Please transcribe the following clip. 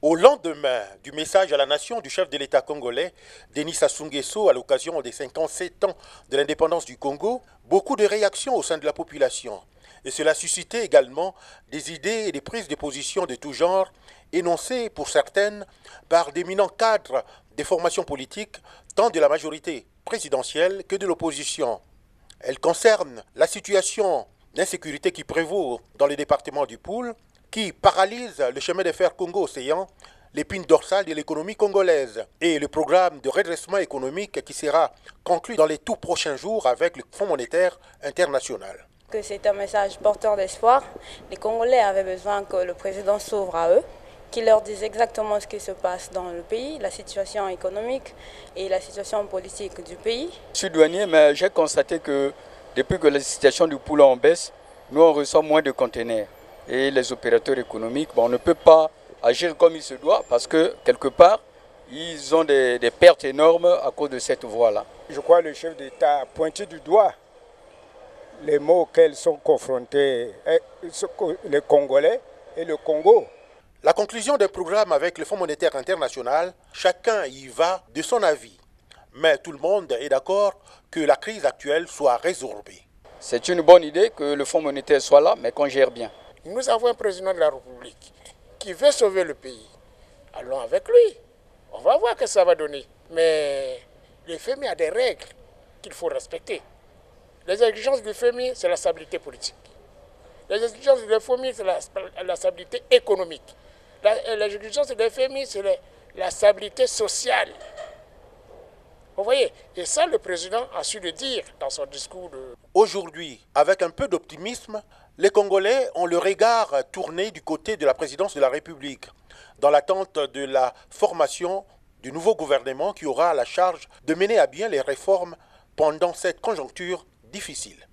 Au lendemain du message à la nation du chef de l'État congolais, Denis Sassou Nguesso, à l'occasion des 57 ans de l'indépendance du Congo, beaucoup de réactions au sein de la population. Et cela a suscité également des idées et des prises de position de tout genre, énoncées pour certaines par d'éminents cadres des formations politiques, tant de la majorité présidentielle que de l'opposition. Elles concernent la situation d'insécurité qui prévaut dans les départements du Poul, qui paralyse le chemin de fer Congo-Océan, l'épine dorsale de l'économie congolaise, et le programme de redressement économique qui sera conclu dans les tout prochains jours avec le Fonds monétaire international. Que c'est un message porteur d'espoir. Les Congolais avaient besoin que le président s'ouvre à eux, qu'il leur dise exactement ce qui se passe dans le pays, la situation économique et la situation politique du pays. Je suis douanier, mais j'ai constaté que depuis que la situation du Poul en baisse, nous on reçoit moins de conteneurs. Et les opérateurs économiques, on ne peut pas agir comme il se doit parce que quelque part, ils ont des pertes énormes à cause de cette voie-là. Je crois que le chef d'État a pointé du doigt les maux auxquels sont confrontés les Congolais et le Congo. La conclusion des programmes avec le Fonds monétaire international, chacun y va de son avis. Mais tout le monde est d'accord que la crise actuelle soit résorbée. C'est une bonne idée que le Fonds monétaire soit là, mais qu'on gère bien. Nous avons un président de la République qui veut sauver le pays. Allons avec lui. On va voir ce que ça va donner. Mais le FMI a des règles qu'il faut respecter. Les exigences du FMI, c'est la stabilité politique. Les exigences du FMI, c'est la stabilité économique. Les exigences du FMI, c'est la stabilité sociale. Vous voyez, et ça, le président a su le dire dans son discours. Aujourd'hui, avec un peu d'optimisme, les Congolais ont le regard tourné du côté de la présidence de la République, dans l'attente de la formation du nouveau gouvernement qui aura la charge de mener à bien les réformes pendant cette conjoncture difficile.